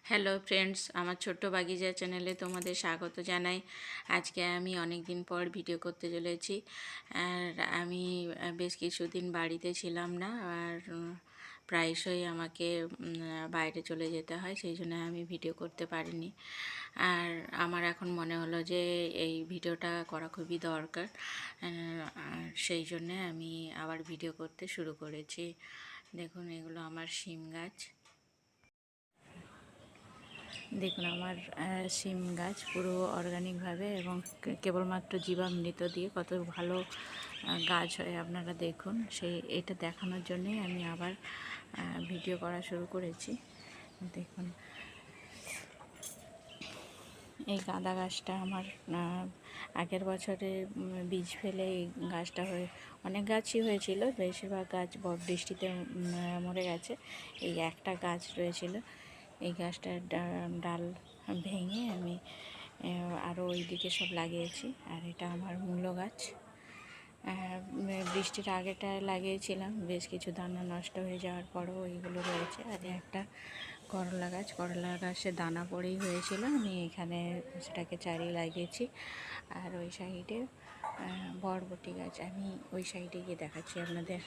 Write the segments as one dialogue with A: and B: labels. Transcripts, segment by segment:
A: Hello friends, আমার ছোট্ট বাগিচা চ্যানেলে তোমাদের স্বাগত জানাই। আজকে আমি অনেক দিন পর ভিডিও করতে চলেছি। আর আমি বেশ কিছুদিন বাড়িতে ছিলাম না, আর প্রায়শই আমাকে বাইরে চলে যেতে হয়, সেই জন্য আমি ভিডিও করতে পারিনি। আর আমার এখন মনে হলো যে এই ভিডিওটা করা খুবই দরকার, আর সেই জন্যে আমি আবার ভিডিও করতে শুরু করেছি। দেখুন, এগুলো আমার শিম গাছ। দেখুন আমার শিম গাছ পুরো অর্গানিকভাবে এবং কেবলমাত্র জীবামৃত দিয়ে কত ভালো গাছ হয় আপনারা দেখুন। এটা দেখানোর জন্যই আমি আবার ভিডিও করা শুরু করেছি। দেখুন, এই গাঁদা গাছটা আমার আগের বছরে বীজ ফেলে এই গাছটা অনেক গাছই হয়েছিল, বেশিরভাগ গাছ বৃষ্টিতে মরে গেছে। এই একটা গাছ রয়েছিল, এই গাছটার ডাল ভেঙে আমি আরও ওই দিকে সব লাগিয়েছি। আর এটা আমার মূলো গাছ, বৃষ্টির আগেটায় লাগিয়েছিলাম, বেশ কিছু দানা নষ্ট হয়ে যাওয়ার পরও এইগুলো রয়েছে। আর একটা করলা গাছে দানা পড়েই হয়েছিল, আমি এখানে সেটাকে চারিয়ে লাগিয়েছি। আর ওই সাইডে বরবটি গাছ, আমি ওই সাইডে গিয়ে দেখাচ্ছি আপনাদের।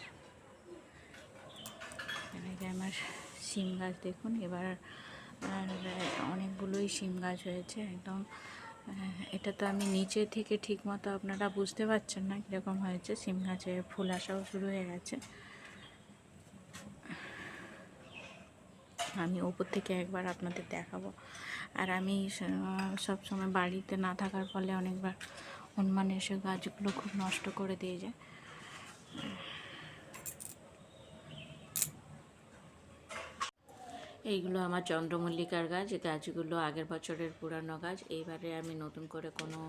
A: আমার শিম গাছ দেখুন, এবার অনেকগুলোই শিম গাছ হয়েছে একদম। এটা তো আমি নিচে থেকে ঠিক মতো আপনারা বুঝতে পারছেন না কীরকম হয়েছে। শিম গাছে ফুল আসাও শুরু হয়ে গেছে। আমি ওপর থেকে একবার আপনাদের দেখাবো। আর আমি সব সময় বাড়িতে না থাকার ফলে অনেকবার হনুমান এসে গাছগুলো খুব নষ্ট করে দিয়ে যায়। এইগুলো আমার চন্দ্রমল্লিকার গাছ। গাছগুলো আগের বছরের পুরানো গাছ, এইবারে আমি নতুন করে কোনো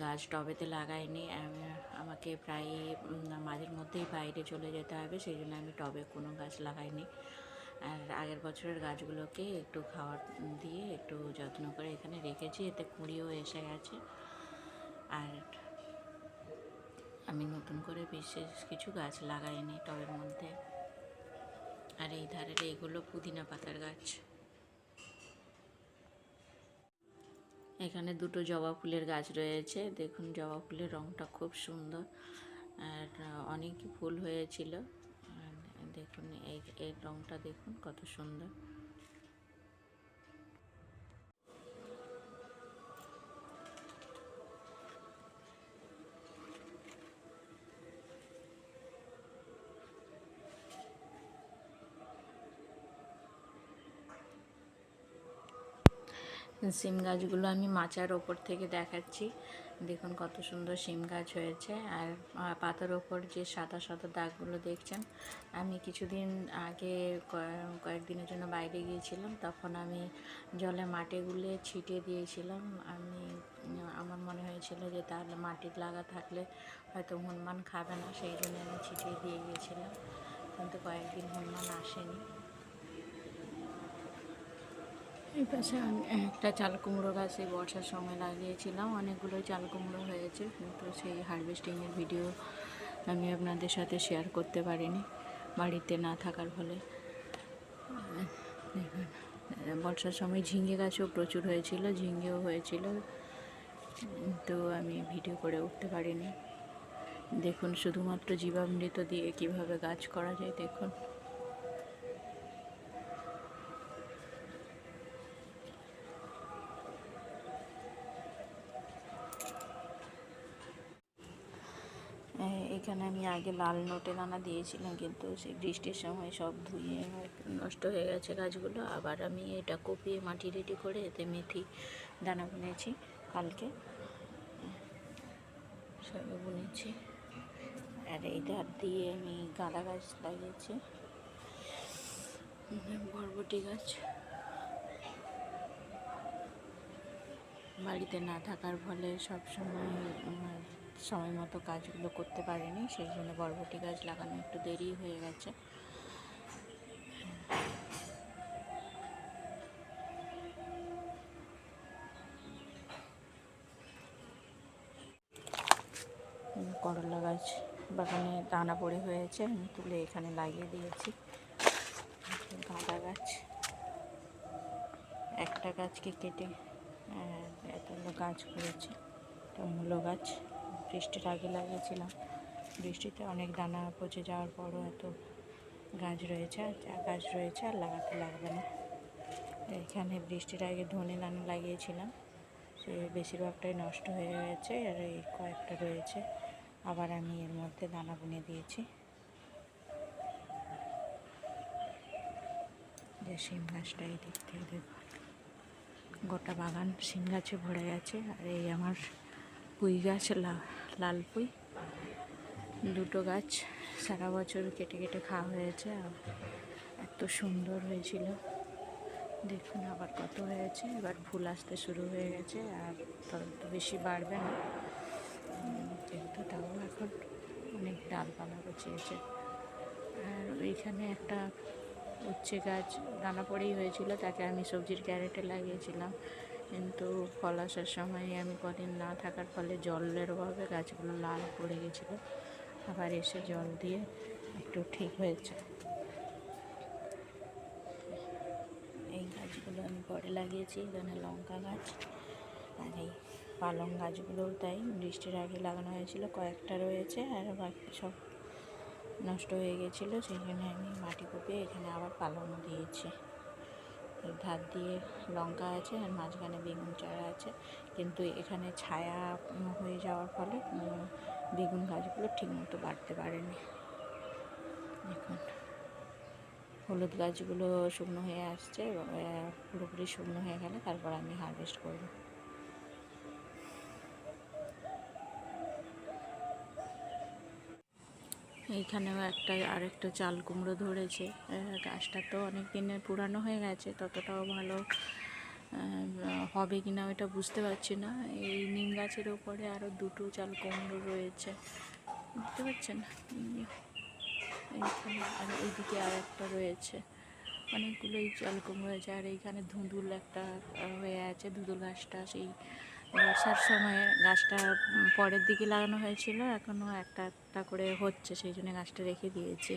A: গাছ টবেতে লাগাইনি। আমাকে প্রায় মাঝের মধ্যেই বাইরে চলে যেতে হবে, সেই জন্য আমি টবে কোনো গাছ লাগাইনি। আর আগের বছরের গাছগুলোকে একটু খাবার দিয়ে একটু যত্ন করে এখানে রেখেছি, এতে কুঁড়িও এসে গেছে। আর আমি নতুন করে বিশেষ কিছু গাছ লাগাইনি টবের মধ্যে। আর এই ধারের এইগুলো পুদিনা পাতার গাছ। এখানে দুটো জবা ফুলের গাছ রয়েছে, দেখুন জবা ফুলের রঙটা খুব সুন্দর, আর অনেক ফুল হয়েছিল। দেখুন এই রঙটা দেখুন কত সুন্দর। শিম গাছগুলো আমি মাচার ওপর থেকে দেখাচ্ছি, দেখুন কত সুন্দর শিম গাছ হয়েছে। আর পাতার ওপর যে সাদা সাদা দাগগুলো দেখছেন, আমি কিছুদিন আগে কয়েকদিনের জন্য বাইরে গিয়েছিলাম, তখন আমি জলে মাটি গুলে ছিটিয়ে দিয়েছিলাম। আমার মনে হয়েছিল যে তাহলে মাটির লাগা থাকলে হয়তো হনুমান খাবে না, সেই জন্য আমি ছিটিয়ে দিয়ে গিয়েছিলাম, কিন্তু কয়েকদিন হনুমান আসেনি। এই পাশে আমি একটা চাল কুমড়ো গাছ এই বর্ষার সময় লাগিয়েছিলাম, অনেকগুলোই চাল কুমড়ো হয়েছে, কিন্তু সেই হারভেস্টিংয়ের ভিডিও আমি আপনাদের সাথে শেয়ার করতে পারিনি বাড়িতে না থাকার ফলে। বর্ষার সময় ঝিঙে গাছও প্রচুর হয়েছিল, ঝিঙেও হয়েছিল, তো আমি ভিডিও করে উঠতে পারিনি। দেখুন শুধুমাত্র জীবামৃত দিয়ে কিভাবে গাছ করা যায়, দেখুন। এখানে আমি আগে লাল নোটে দানা দিয়েছিলাম, কিন্তু সেই বৃষ্টির সময় সব ধুয়ে নষ্ট হয়ে গেছে গাছগুলো। আবার আমি এটা কুপিয়ে মাটি রেডি করে এতে মেথি দানা বুনেছি, কালকে সব বুনেছি। আর এই ধার দিয়ে আমি গাঁদা গাছ লাগিয়েছি, বরবটি গাছ। বাড়িতে না থাকার ফলে সময় মতো কাজগুলো করতে পারিনি, সেই জন্য বরবটি গাছ লাগানো একটু দেরি হয়ে গেছে। করলা গাছ বাগানে দানা পড়ে হয়েছে, আমি তুলে এখানে লাগিয়ে দিয়েছি। গাঁদা গাছ, একটা গাছকে কেটে এতগুলো গাছ করেছি। এটা মূলো গাছ, বৃষ্টির আগে লাগিয়েছিলাম। বৃষ্টিতে অনেক দানা পচে যাওয়ার পরও এত গাছ রয়েছে, গাছ রয়েছে, আর লাগাতে লাগবে না। এখানে বৃষ্টির আগে ধনে দানা লাগিয়েছিলাম, সে বেশিরভাগটাই নষ্ট হয়ে গেছে, আর এই কয়েকটা রয়েছে। আবার আমি এর মধ্যে দানা বুনে দিয়েছি। যে শিম গাছটা এই দিক থেকে দেখুন, গোটা বাগান শিম গাছে ভরে গেছে। আর এই আমার পুঁই গাছ, লাল পুঁই, দুটো গাছ সারা বছর কেটে কেটে খাওয়া হয়েছে, আর এত সুন্দর হয়েছিল। দেখুন আবার কত হয়েছে, এবার ফুল আসতে শুরু হয়ে গেছে, আর তত বেশি বাড়বে না, কিন্তু তাও এখন অনেক ডালপালা গজিয়েছে। আর ওইখানে একটা উচ্ছে গাছ দানা পড়েই হয়েছিল, তাকে আমি সবজির ক্যারেটে লাগিয়েছিলাম, কিন্তু ফল আসার সময় আমি কদিন না থাকার ফলে জলের অভাবে গাছগুলো লাল পড়ে গেছিলো। আবার এসে জল দিয়ে একটু ঠিক হয়েছে। এই গাছগুলো আমি পরে লাগিয়েছি, এখানে লঙ্কা গাছ, আর এই পালং গাছগুলোও তাই বৃষ্টির আগে লাগানো হয়েছিল, কয়েকটা রয়েছে, আর বাকি সব নষ্ট হয়ে গেছিলো, সেই জন্য আমি মাটি কুপিয়ে এখানে আবার পালং দিয়েছি। এর ধার দিয়ে লঙ্কা আছে, আর মাঝখানে বেগুন চারা আছে, কিন্তু এখানে ছায়া হয়ে যাওয়ার ফলে বেগুন গাছগুলো ঠিকমতো বাড়তে পারেনি। দেখুন হলুদ গাছগুলো শুকনো হয়ে আসছে, পুরোপুরি শুকনো হয়ে গেলে তারপর আমি হারভেস্ট করব। এইখানেও আরেকটা চাল কুমড়ো ধরেছে। গাছটা তো অনেক দিনের পুরানো হয়ে গেছে, ততটাও ভালো হবে কিনা ওটা বুঝতে পারছি না। এই নিম গাছের ওপরে আরও দুটো চাল কুমড়ো রয়েছে, বুঝতে পারছেন। এইখানে আর এইদিকে আর একটা রয়েছে, অনেকগুলোই চাল কুমড়ো হয়েছে। আর এইখানে ধুঁদুল একটা হয়ে আছে, ধুঁদুল গাছটা সেই বর্ষার সময় গাছটা পরের দিকে লাগানো হয়েছিল, এখনও একটা একটা করে হচ্ছে, সেই জন্য গাছটা রেখে দিয়েছি।